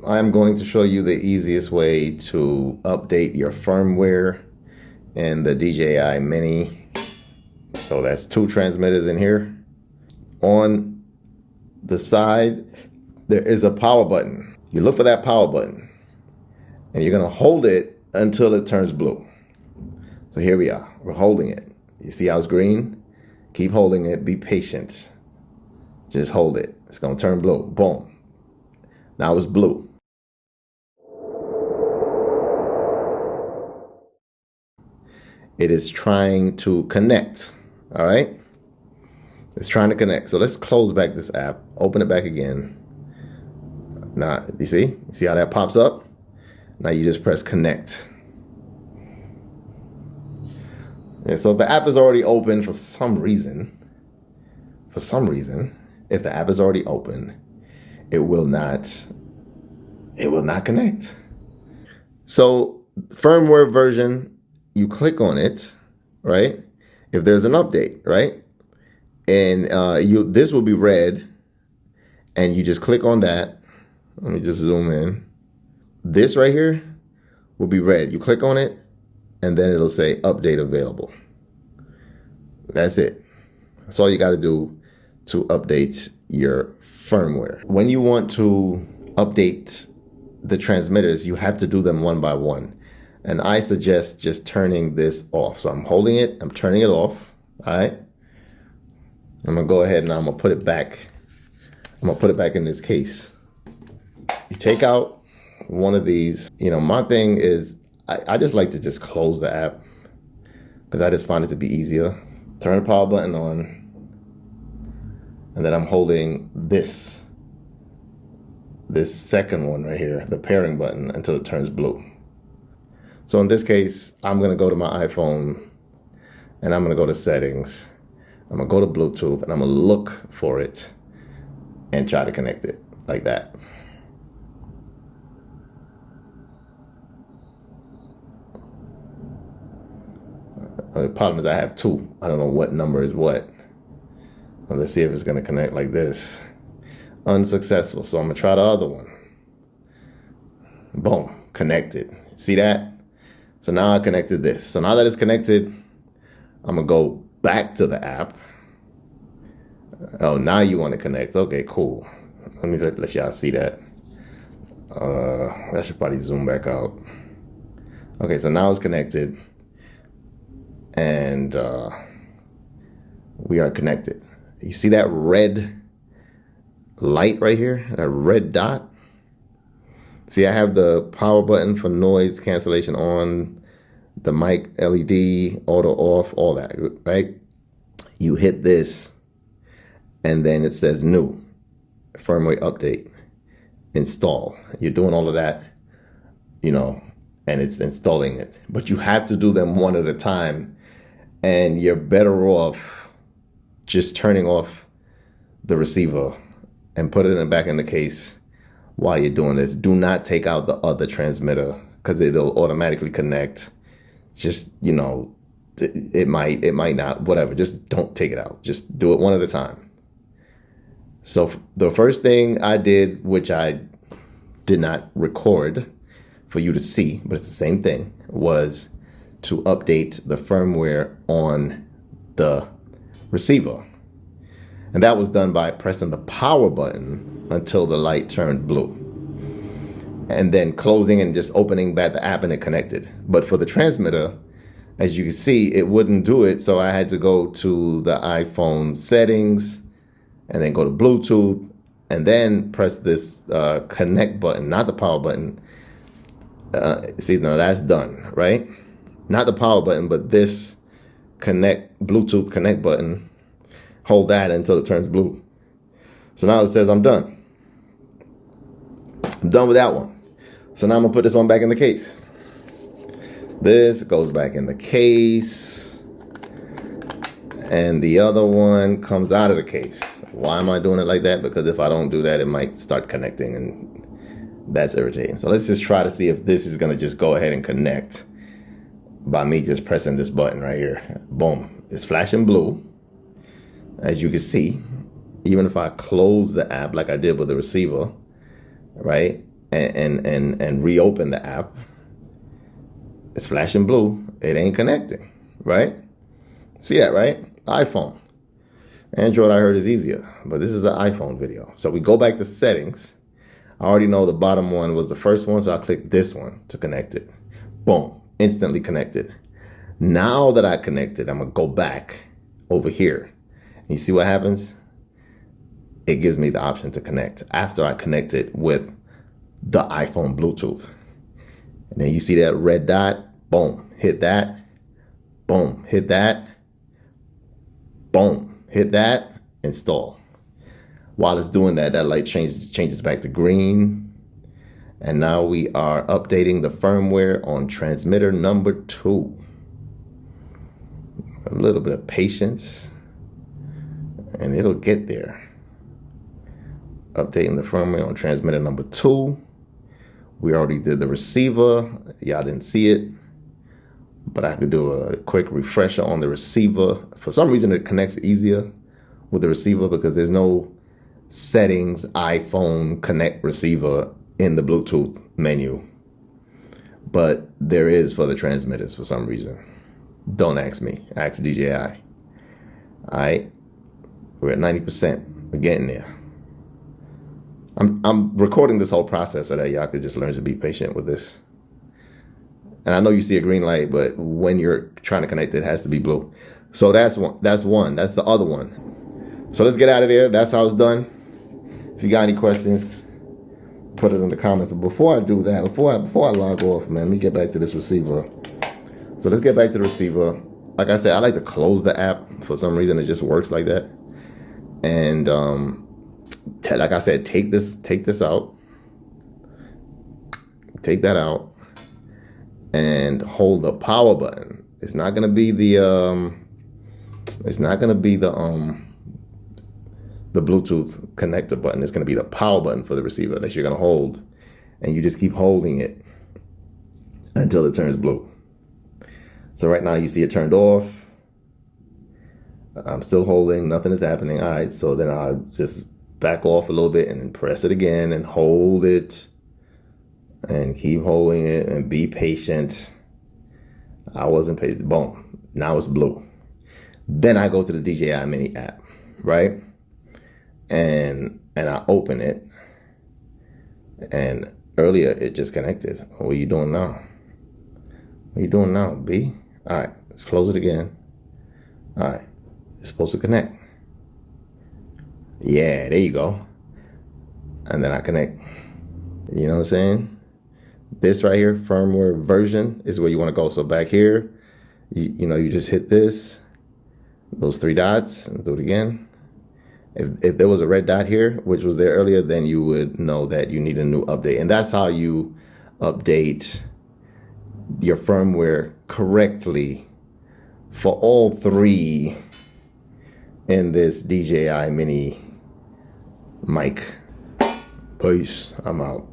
I'm going to show you the easiest way to update your firmware in the DJI Mini. So that's 2 transmitters in here. On the side, there is a power button. You look for that power button and you're gonna hold it until it turns blue. So here we are, we're holding it. You see how it's green? Keep holding it, be patient. Just hold it, it's gonna turn blue, boom. Now it's blue. It is trying to connect, all right? It's trying to connect. So let's close back this app, open it back again. Now, you see how that pops up? Now you just press connect. Yeah, so if the app is already open for some reason, if the app is already open, it will not connect. So firmware version, you click on it, right? If there's an update, right? And this will be red, and you just click on that. Let me just zoom in. This right here will be red. You click on it, and then it'll say update available. That's it. That's all you got to do to update your firmware. When you want to update the transmitters, you have to do them one by one. And I suggest just turning this off. So I'm holding it, I'm turning it off, all right? I'm gonna go ahead and I'm gonna put it back. I'm gonna put it back in this case. You take out one of these. You know, my thing is, I just like to just close the app because I just find it to be easier. Turn the power button on, and then I'm holding this second one right here, the pairing button, until it turns blue. So in this case, I'm gonna go to my iPhone and I'm gonna go to settings. I'm gonna go to Bluetooth and I'm gonna look for it and try to connect it like that. The problem is I have 2. I don't know what number is what. Well, let's see if it's gonna connect like this. Unsuccessful, so I'm gonna try the other one. Boom, connected. See that? So now I connected this. So now that it's connected, I'm gonna go back to the app. Oh, now you want to connect. Okay, cool. Let me let y'all see that. I should probably zoom back out. Okay, so now it's connected. And we are connected. You see that red light right here? That red dot? See, I have the power button for noise cancellation on, the mic LED, auto off, all that, right? You hit this, and then it says new, firmware update, install. You're doing all of that, you know, and it's installing it. But you have to do them one at a time, and you're better off just turning off the receiver and put it back in the case while you're doing this. Do not take out the other transmitter because it'll automatically connect. Just, you know, it might not, whatever. Just don't take it out. Just do it one at a time. So the first thing I did, which I did not record for you to see, but it's the same thing, was to update the firmware on the receiver. And that was done by pressing the power button until the light turned blue, and then closing and just opening back the app and it connected. But for the transmitter, as you can see, it wouldn't do it. So I had to go to the iPhone settings and then go to Bluetooth and then press this connect button, not the power button. See, now that's done, right? Not the power button, but this Bluetooth connect button. Hold that until it turns blue. So now it says I'm done. I'm done with that one. So now I'm gonna put this one back in the case. This goes back in the case, and the other one comes out of the case. Why am I doing it like that? Because if I don't do that, it might start connecting, and that's irritating. So let's just try to see if this is gonna just go ahead and connect by me just pressing this button right here. Boom, it's flashing blue. As you can see, even if I close the app like I did with the receiver, right? and reopen the app, it's flashing blue. It ain't connecting, right? See that, right? iPhone. Android, I heard, is easier, but this is an iPhone video. So we go back to settings. I already know the bottom one was the first one, so I'll click this one to connect it. Boom, instantly connected. Now that I connected, I'm gonna go back over here. You see what happens? It gives me the option to connect after I connect it with the iPhone Bluetooth. And then you see that red dot, boom, hit that, boom, hit that, boom, hit that, install. While it's doing that, that light changes back to green. And now we are updating the firmware on transmitter number 2. A little bit of patience and it'll get there. Updating the firmware on transmitter number 2. We already did the receiver. Y'all didn't see it, but I could do a quick refresher on the receiver. For some reason, it connects easier with the receiver because there's no settings, iPhone connect receiver in the Bluetooth menu, but there is for the transmitters for some reason. Don't ask me, ask DJI. All right, we're at 90%. We're getting there. I'm recording this whole process so that y'all could just learn to be patient with this. And I know you see a green light, but when you're trying to connect, it has to be blue. So that's one. That's the other one. So let's get out of there. That's how it's done. If you got any questions, put it in the comments. But before I do that, before I log off, man, let me get back to this receiver. So let's get back to the receiver. Like I said, I like to close the app. For some reason, it just works like that. And like I said, take this out. Take that out and hold the power button. It's not gonna be the Bluetooth connector button. It's gonna be the power button for the receiver that you're gonna hold, and you just keep holding it until it turns blue. So right now you see it turned off. I'm still holding, nothing is happening. All right, so then I'll just back off a little bit and then press it again and hold it and keep holding it and be patient. I wasn't patient. Boom. Now it's blue. Then I go to the DJI Mini app, right? And I open it. And earlier it just connected. What are you doing now? What are you doing now, B? All right, let's close it again. All right, it's supposed to connect. Yeah, there you go. And then I connect. You know what I'm saying? This right here, firmware version, is where you want to go. So back here, you just hit this, those 3 dots, and do it again. If there was a red dot here, which was there earlier, then you would know that you need a new update. And that's how you update your firmware correctly for all 3 in this DJI Mini mic. Peace. I'm out.